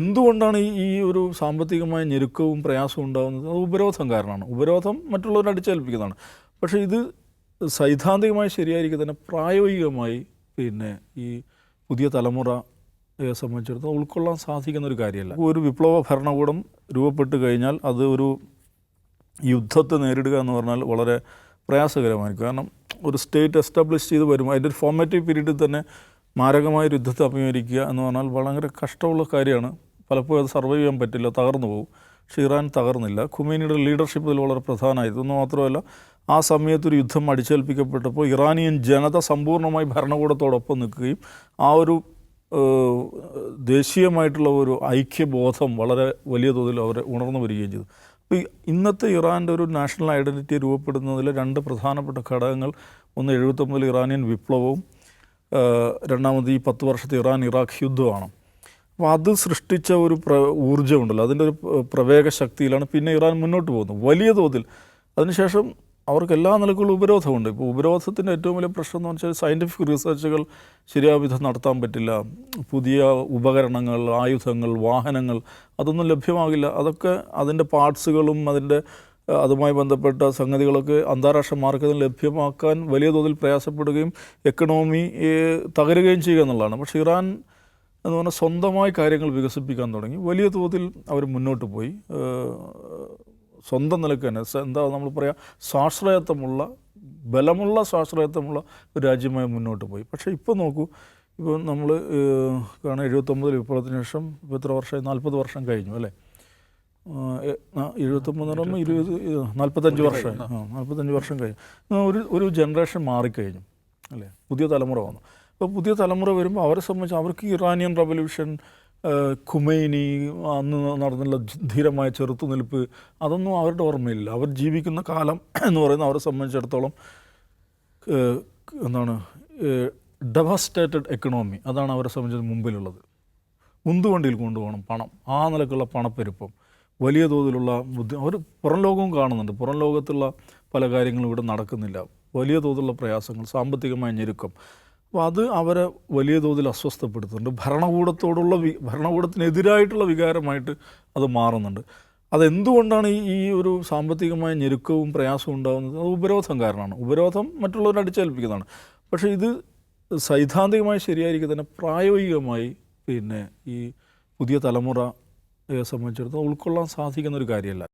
എന്തുകൊണ്ടാണ് ഈ ഒരു സാമ്പത്തികമായ ഞെരുക്കവും പ്രയാസവും ഉണ്ടാകുന്നത്? അത് ഉപരോധം കാരണമാണ്. ഉപരോധം മറ്റുള്ളവരെ അടിച്ചേൽപ്പിക്കുന്നതാണ്. പക്ഷേ ഇത് സൈദ്ധാന്തികമായി ശരിയായിരിക്കും തന്നെ പ്രായോഗികമായി ഈ പുതിയ തലമുറയെ സംബന്ധിച്ചിടത്തോളം ഉൾക്കൊള്ളാൻ സാധിക്കുന്ന ഒരു കാര്യമല്ല. ഒരു വിപ്ലവ ഭരണകൂടം രൂപപ്പെട്ട് കഴിഞ്ഞാൽ അത് ഒരു യുദ്ധത്തെ നേരിടുക എന്ന് പറഞ്ഞാൽ വളരെ പ്രയാസകരമായിരിക്കും. കാരണം ഒരു സ്റ്റേറ്റ് എസ്റ്റാബ്ലിഷ് ചെയ്ത് വരുമ്പോൾ അതിൻ്റെ ഒരു ഫോർമാറ്റീവ് പീരീഡിൽ തന്നെ മാരകമായ ഒരു യുദ്ധത്തെ അഭിമുഖീകരിക്കുക എന്ന് പറഞ്ഞാൽ വളരെ കഷ്ടമുള്ള കാര്യമാണ്. പലപ്പോഴും അത് സർവൈവ് ചെയ്യാൻ പറ്റില്ല, തകർന്നു പോകും. പക്ഷേ ഇറാൻ തകർന്നില്ല. ഖുമൈനിയുടെ ലീഡർഷിപ്പ് ഇതിൽ വളരെ പ്രധാനമായിരുന്നു. എന്ന് മാത്രമല്ല, ആ സമയത്തൊരു യുദ്ധം അടിച്ചേൽപ്പിക്കപ്പെട്ടപ്പോൾ ഇറാനിയൻ ജനത സമ്പൂർണ്ണമായി ഭരണകൂടത്തോടൊപ്പം നിൽക്കുകയും ആ ഒരു ദേശീയമായിട്ടുള്ള ഒരു ഐക്യബോധം വളരെ വലിയ തോതിൽ അവർ ഉണർന്നു വരികയും ചെയ്തു. അപ്പോൾ ഇന്നത്തെ ഇറാൻ്റെ ഒരു നാഷണൽ ഐഡൻറ്റിറ്റി രൂപപ്പെടുന്നതിൽ രണ്ട് പ്രധാനപ്പെട്ട ഘടകങ്ങൾ, ഒന്ന് 79 ഇറാനിയൻ വിപ്ലവവും രണ്ടാമത് ഈ 10 വർഷത്തെ ഇറാൻ ഇറാഖ് യുദ്ധമാണ്. അപ്പോൾ അത് സൃഷ്ടിച്ച ഒരു ഊർജ്ജമുണ്ടല്ലോ, അതിൻ്റെ ഒരു പ്രവേഗ ശക്തിയിലാണ് പിന്നെ ഇറാൻ മുന്നോട്ട് പോകുന്നത് വലിയ തോതിൽ. അതിനുശേഷം അവർക്ക് എല്ലാ നിലക്കുള്ള ഉപരോധമുണ്ട്. ഇപ്പോൾ ഉപരോധത്തിൻ്റെ ഏറ്റവും വലിയ പ്രശ്നം എന്ന് വെച്ചാൽ സയൻറ്റിഫിക് റിസർച്ചുകൾ ശരിയായ വിധം നടത്താൻ പറ്റില്ല. പുതിയ ഉപകരണങ്ങൾ, ആയുധങ്ങൾ, വാഹനങ്ങൾ അതൊന്നും ലഭ്യമാകില്ല. അതൊക്കെ അതിൻ്റെ പാർട്സുകളും അതുമായി ബന്ധപ്പെട്ട സംഗതികളൊക്കെ അന്താരാഷ്ട്ര മാർക്കറ്റിൽ ലഭ്യമാക്കാൻ വലിയ തോതിൽ പ്രയാസപ്പെടുകയും എക്കണോമി തകരുകയും ചെയ്യുക എന്നുള്ളതാണ്. പക്ഷേ ഇറാൻ എന്ന് പറഞ്ഞാൽ സ്വന്തമായി കാര്യങ്ങൾ വികസിപ്പിക്കാൻ തുടങ്ങി. വലിയ തോതിൽ അവർ മുന്നോട്ട് പോയി. സ്വന്തം നിലയ്ക്ക് തന്നെ നമ്മൾ പറയുക സ്വാശ്രയത്വമുള്ള, ബലമുള്ള സ്വാശ്രയത്വമുള്ള ഒരു രാജ്യമായി മുന്നോട്ട് പോയി. പക്ഷേ ഇപ്പോൾ നോക്കൂ, ഇപ്പോൾ നമ്മൾ കാണാൻ 79 വിപ്ലവത്തിന് ശേഷം ഇപ്പോൾ എത്ര വർഷമായി? 40 വർഷം കഴിഞ്ഞു അല്ലേ? 79 45 വർഷമായി. 45 വർഷം കഴിഞ്ഞു. ഒരു ജനറേഷൻ മാറിക്കഴിഞ്ഞു അല്ലേ? പുതിയ തലമുറ വന്നു. അപ്പോൾ പുതിയ തലമുറ വരുമ്പോൾ അവരെ സംബന്ധിച്ച് അവർക്ക് ഇറാനിയൻ റവല്യൂഷൻ, ഖുമൈനി, അന്ന് നടന്നുള്ള ധീരമായ ചെറുത്തുനിൽപ്പ്, അതൊന്നും അവരുടെ ഓർമ്മയില്ല. അവർ ജീവിക്കുന്ന കാലം എന്ന് പറയുന്നത് അവരെ സംബന്ധിച്ചിടത്തോളം ഡെവാസ്റ്റേറ്റഡ് എക്കണോമി, അതാണ് അവരെ സംബന്ധിച്ച് മുമ്പിലുള്ളത്. ഉന്തുവണ്ടിയിൽ കൊണ്ടുപോകണം പണം, ആ നിലക്കുള്ള പണപ്പെരുപ്പം, വലിയ തോതിലുള്ള അവർ പുറം ലോകവും കാണുന്നുണ്ട്. പുറം ലോകത്തുള്ള പല കാര്യങ്ങളും ഇവിടെ നടക്കുന്നില്ല. വലിയ തോതിലുള്ള പ്രയാസങ്ങൾ, സാമ്പത്തികമായ ഞെരുക്കം. അപ്പോൾ അത് അവരെ വലിയ തോതിൽ അസ്വസ്ഥപ്പെടുത്തുന്നുണ്ട്. ഭരണകൂടത്തിനെതിരായിട്ടുള്ള വികാരമായിട്ട് അത് മാറുന്നുണ്ട്. അതെന്തുകൊണ്ടാണ് ഈ ഒരു സാമ്പത്തികമായ ഞെരുക്കവും പ്രയാസവും ഉണ്ടാകുന്നത്? അത് ഉപരോധം കാരണമാണ്. ഉപരോധം മറ്റുള്ളവരെ അടിച്ചേൽപ്പിക്കുന്നതാണ്. പക്ഷേ ഇത് സൈദ്ധാന്തികമായി ശരിയായിരിക്കും തന്നെ പ്രായോഗികമായി ഈ പുതിയ തലമുറയെ സംബന്ധിച്ചിടത്തോളം ഉൾക്കൊള്ളാൻ സാധിക്കുന്ന ഒരു കാര്യമല്ല.